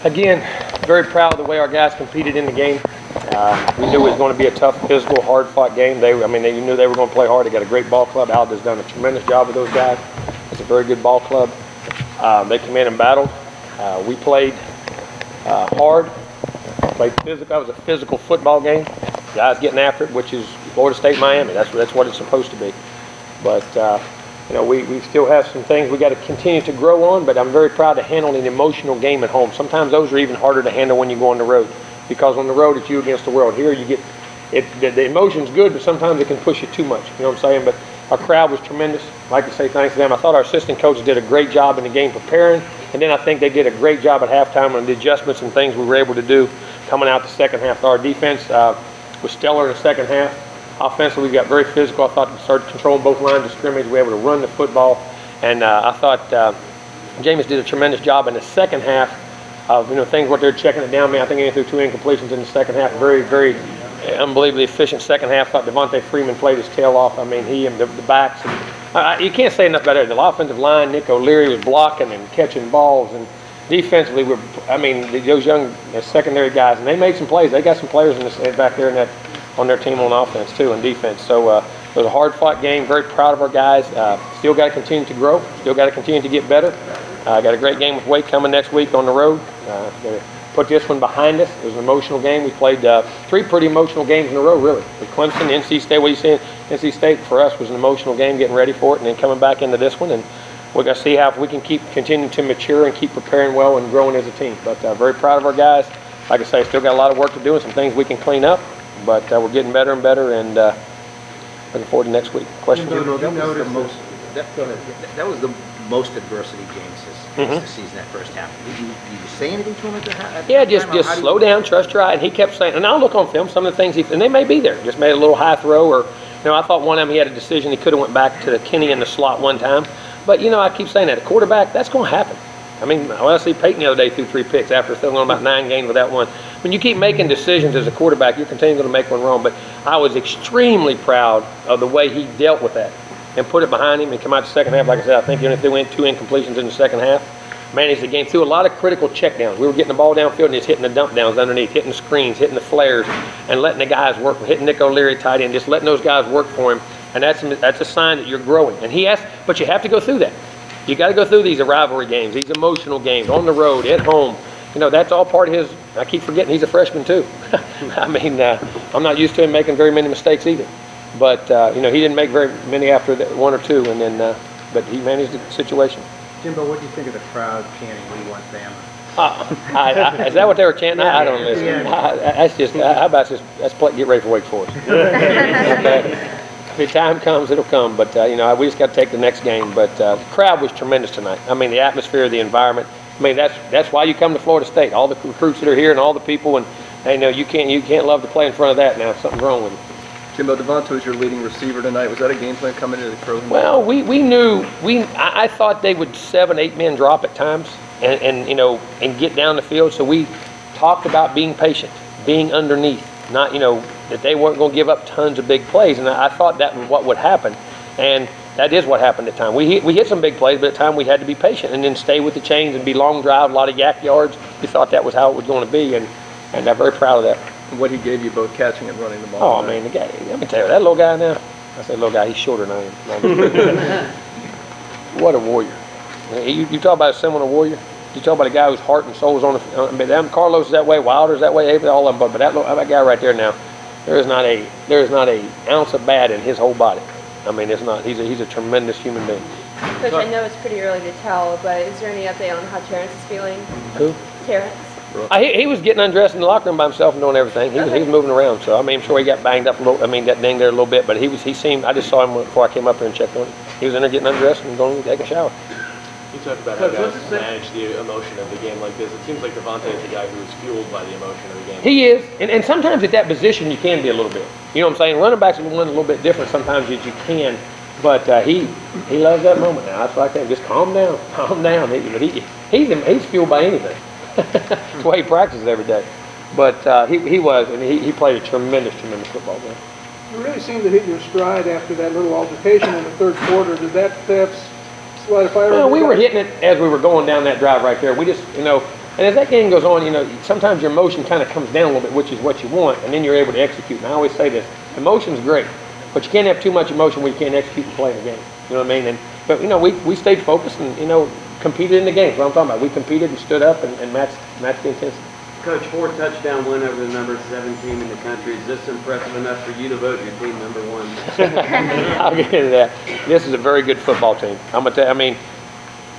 Again, very proud of the way our guys competed in the game. We knew it was going to be a tough, physical, hard-fought game. You knew they were going to play hard. They got a great ball club. Alda's done a tremendous job with those guys. It's a very good ball club. They came in and battled. We played hard, played physical. That was a physical football game. Guys getting after it, which is Florida State, Miami. That's what it's supposed to be. But we still have some things we got to continue to grow on. But I'm very proud to handle an emotional game at home. Sometimes those are even harder to handle when you go on the road, because on the road it's you against the world. Here you get it. The emotion's good, but sometimes it can push you too much. You know what I'm saying? But our crowd was tremendous. I'd like to say thanks to them. I thought our assistant coaches did a great job in the game preparing, and then I think they did a great job at halftime on the adjustments and things we were able to do coming out the second half. Our defense was stellar in the second half. Offensively, we got very physical. I thought we started controlling both lines of scrimmage. We were able to run the football, and I thought Jameis did a tremendous job in the second half of things what they're checking it down. I think he threw 2 incompletions in the second half. Very, very unbelievably efficient second half. Thought Devontae Freeman played his tail off. I mean, he and the backs. You can't say enough about it. The offensive line, Nick O'Leary was blocking and catching balls, and defensively, those young secondary guys, and they made some plays. They got some players back there on their team on offense too, and defense. So it was a hard-fought game. Very proud of our guys. Still got to continue to grow. Still got to continue to get better. Got a great game with Wake coming next week on the road. Gonna put this one behind us. It was an emotional game. We played 3 pretty emotional games in a row, really. With Clemson, NC State. What are you saying? NC State for us was an emotional game, getting ready for it, and then coming back into this one. And we're going to see how if we can keep continuing to mature and keep preparing well and growing as a team. But very proud of our guys. Like I say, still got a lot of work to do and some things we can clean up. But we're getting better and better, and looking forward to next week. Question? That was the most adversity James has this season, that first half. Did you say anything to him at the half? Yeah, just slow down, trust your eye. And he kept saying, and I'll look on film, some of the things and they may be there. Just made a little high throw, or I thought one of them he had a decision. He could have went back to the Kenny in the slot one time. But I keep saying that a quarterback, that's going to happen. I mean, I see Peyton the other day threw 3 picks after throwing on about 9 games without one. When you keep making decisions as a quarterback, you're continuing to make one wrong. But I was extremely proud of the way he dealt with that and put it behind him and come out the second half. Like I said, I think even if they went 2 incompletions in the second half, managed the game through a lot of critical checkdowns. We were getting the ball downfield and just hitting the dump downs underneath, hitting the screens, hitting the flares, and letting the guys work, hitting Nick O'Leary tight end, just letting those guys work for him. And that's a sign that you're growing. And but you have to go through that. You got to go through these rivalry games, these emotional games, on the road, at home. That's all part of his. I keep forgetting he's a freshman too. I'm not used to him making very many mistakes either. But he didn't make very many after 1 or 2, and then but he managed the situation. Jimbo, what do you think of the crowd chanting "We want Bama"? Is that what they were chanting? I don't listen. That's just. How about this? Let's get ready for Wake Forest. Okay. If the time comes, it'll come. But we just got to take the next game. But the crowd was tremendous tonight. I mean, the atmosphere, the environment. I mean, that's why you come to Florida State. All the recruits that are here and all the people, and you can't love to play in front of that now. Something's wrong with you. Jimbo, Devontae was your leading receiver tonight. Was that a game plan coming into the program? Well, we knew I thought they would 7, 8 men drop at times and get down the field. So we talked about being patient, being underneath, not that they weren't going to give up tons of big plays, and I thought that was what would happen, and that is what happened at times. We hit some big plays, but at times we had to be patient and then stay with the chains and be long drive, a lot of yak yards. We thought that was how it was going to be, and I'm very proud of that. What he gave you both catching and running the ball. Oh, man, the guy, let me tell you, that little guy now, I say little guy, he's shorter than I am. What a warrior. You talk about a Seminole warrior. You talk about a guy whose heart and soul is on the Carlos is that way, Wilder's that way, all of them, but that guy right there now, there is not a ounce of bad in his whole body. I mean, it's not. He's a tremendous human being. Coach, I know it's pretty early to tell, but is there any update on how Terrence is feeling? Who? Terrence. He was getting undressed in the locker room by himself and doing everything. He was moving around. So I'm sure he got banged up a little. Got dinged there a little bit, but he seemed. I just saw him before I came up here and checked on him. He was in there getting undressed and going to take a shower. You talked about how guys manage the emotion of the game like this. It seems like Devontae is the guy who is fueled by the emotion of the game. He is, and sometimes at that position you can be a little bit. You know what I'm saying? Running backs are a little bit different sometimes as you can, but he loves that moment now. That's why I think just calm down. He's fueled by anything. That's why he practices every day. But he was, and he played a tremendous football game. You really seemed to hit your stride after that little altercation in the third quarter. Did that perhaps light a fire? Well, we were hitting it as we were going down that drive right there. We just, And as that game goes on, you know, sometimes your emotion kind of comes down a little bit, which is what you want, and then you're able to execute. And I always say this, emotion's great, but you can't have too much emotion when you can't execute and play the game. You know what I mean? But, you know, we stayed focused and, you know, competed in the game. That's what I'm talking about. We competed and stood up and matched the intensity. Coach, 4-touchdown win over the number 7 team in the country. Is this impressive enough for you to vote your team number 1? I'll get into that. This is a very good football team. I'm gonna tell you, I mean,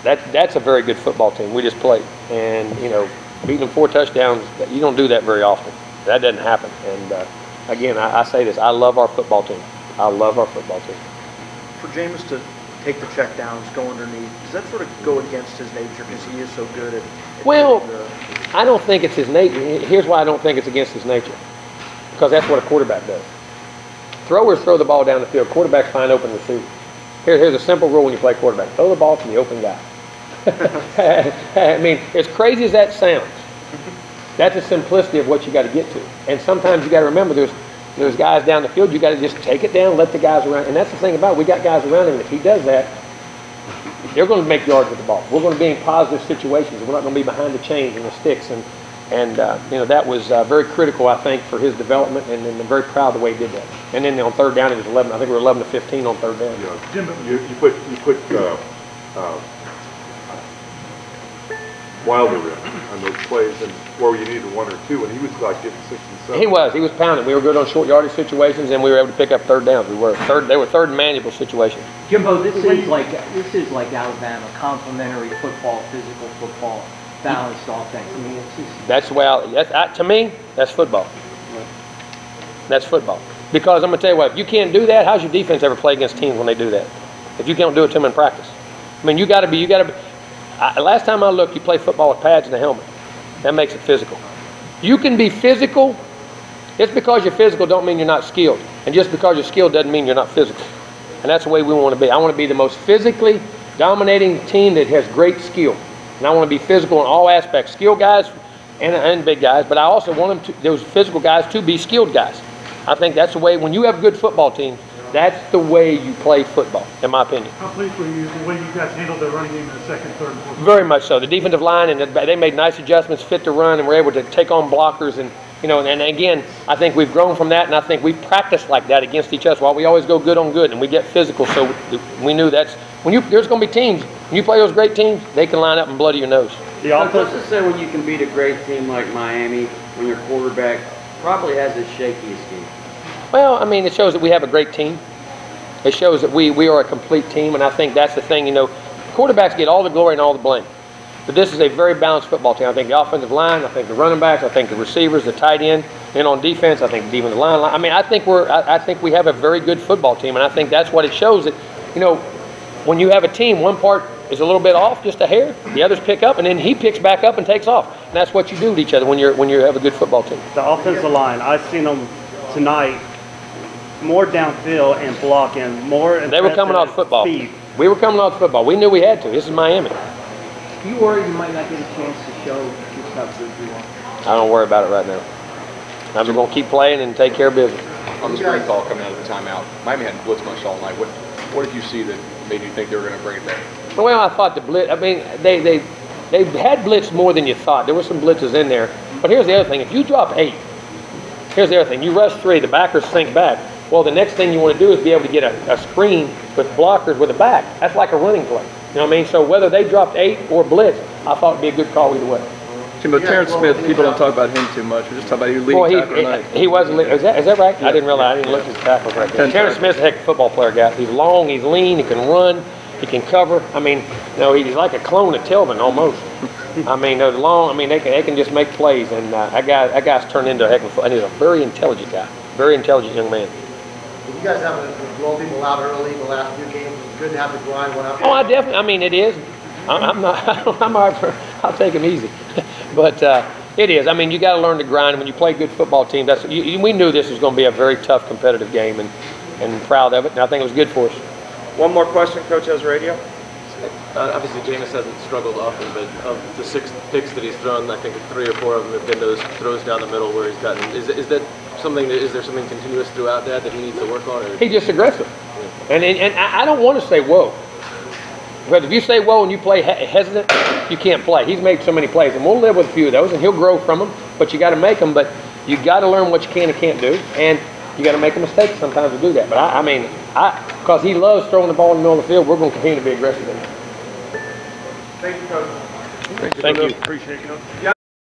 that's a very good football team. We just played, and you know, beating them 4 touchdowns, you don't do that very often. That doesn't happen. And again, I say this: I love our football team. I love our football team. For Jameis to take the check downs, go underneath, does that sort of go against his nature because he is so good at well, I don't think it's his nature. Here's why I don't think it's against his nature. Because that's what a quarterback does. Throwers throw the ball down the field. Quarterbacks find open receivers. Here's a simple rule when you play quarterback. Throw the ball to the open guy. I mean, as crazy as that sounds, that's the simplicity of what you got to get to. And sometimes you got to remember there's guys down the field. You got to just take it down, let the guys around. And that's the thing about it. We got guys around him. And if he does that, they're going to make yards with the ball. We're going to be in positive situations. We're not going to be behind the chains and the sticks. And you know, that was very critical, I think, for his development. And I'm very proud of the way he did that. And then on third down, it was 11. I think we were 11 to 15 on third down. Yeah. Jimbo, you put Wilder on those plays and where you needed 1 or 2, and he was like getting 6 and 7. He was pounding. We were good on short yardage situations, and we were able to pick up third downs. They were third and manageable situations. Jimbo, this is like Alabama, complementary football, physical football, balanced offense. I mean, it's just... That's the way to me, that's football. That's football. Because I'm going to tell you what, if you can't do that, how's your defense ever play against teams when they do that? If you can't do it to them in practice. I mean, you got to be. Last time I looked, you play football with pads and a helmet. That makes it physical. You can be physical. Just because you're physical don't mean you're not skilled. And just because you're skilled doesn't mean you're not physical. And that's the way we want to be. I want to be the most physically dominating team that has great skill. And I want to be physical in all aspects. Skilled guys and big guys. But I also want those physical guys to be skilled guys. I think that's the way, when you have a good football team, that's the way you play football, in my opinion. How pleased were you the way you guys handled the running game in the second, third, and fourth? Very much so. The defensive line, and they made nice adjustments, fit the run, and we're able to take on blockers. And you know, and again, I think we've grown from that, and I think we've practiced like that against each other. While we always go good on good, and we get physical, so we knew that's there's going to be teams. When you play those great teams, they can line up and bloody your nose. The offense to say when you can beat a great team like Miami, when your quarterback probably has his shakiest game. Well, I mean, it shows that we have a great team. It shows that we are a complete team, and I think that's the thing. You know, quarterbacks get all the glory and all the blame. But this is a very balanced football team. I think the offensive line, I think the running backs, I think the receivers, the tight end, and on defense, I think the defensive line. I mean, I think we have a very good football team, and I think that's what it shows. That, you know, when you have a team, one part is a little bit off, just a hair. The others pick up, and then he picks back up and takes off. And that's what you do to each other when you have a good football team. The offensive line, I've seen them tonight more downfield and blocking more. They were coming off football. Speed. We were coming off football. We knew we had to. This is Miami. You worry you might not get a chance to show just how good you are? I don't worry about it right now. I'm just going to keep playing and take care of business. On the screen call coming out of the timeout, Miami hadn't blitzed much all night. What did you see that made you think they were going to bring it back? Well, I thought the blitz. I mean, they had blitzed more than you thought. There were some blitzes in there. But here's the other thing: if you drop 8, here's the other thing: you rush 3, the backers sink back. Well, the next thing you want to do is be able to get a screen with blockers with a back. That's like a running play. You know what I mean? So whether they dropped 8 or blitz, I thought it'd be a good call either way. Jimbo, Terrence Smith, people don't talk about him too much. We're just talking about he was leading tackle tonight. He wasn't. Is that right? Yeah. I didn't realize. I didn't look at his tackles right there. Terrence Smith's a heck of a football player, guys. He's long, he's lean, he can run, he can cover. I mean, you know, he's like a clone of Telvin almost. I mean, they're long. I mean, they can just make plays, and that guy's turned into a heck of a. And he's a very intelligent guy, very intelligent young man. You guys have blown people out early in the last few games. It's good to have the grind one up. Oh, I definitely. I mean, it is. I'm not. I'll take him easy, but it is. I mean, you got to learn to grind. When you play a good football team, we knew this was going to be a very tough, competitive game, and proud of it. And I think it was good for us. One more question, Coach has radio. Obviously, Jameis hasn't struggled often, but of the 6 picks that he's thrown, I think 3 or 4 of them have been those throws down the middle where he's gotten. Is there something continuous throughout that he needs to work on? Or? He's just aggressive, and I don't want to say whoa. Because if you stay low and you play hesitant, you can't play. He's made so many plays, and we'll live with a few of those, and he'll grow from them, but you got to make them. But you got to learn what you can and can't do, and you got to make a mistake sometimes to do that. But I mean, because he loves throwing the ball in the middle of the field, we're going to continue to be aggressive in that. Thank you, Coach. Thank you. Appreciate it, Coach.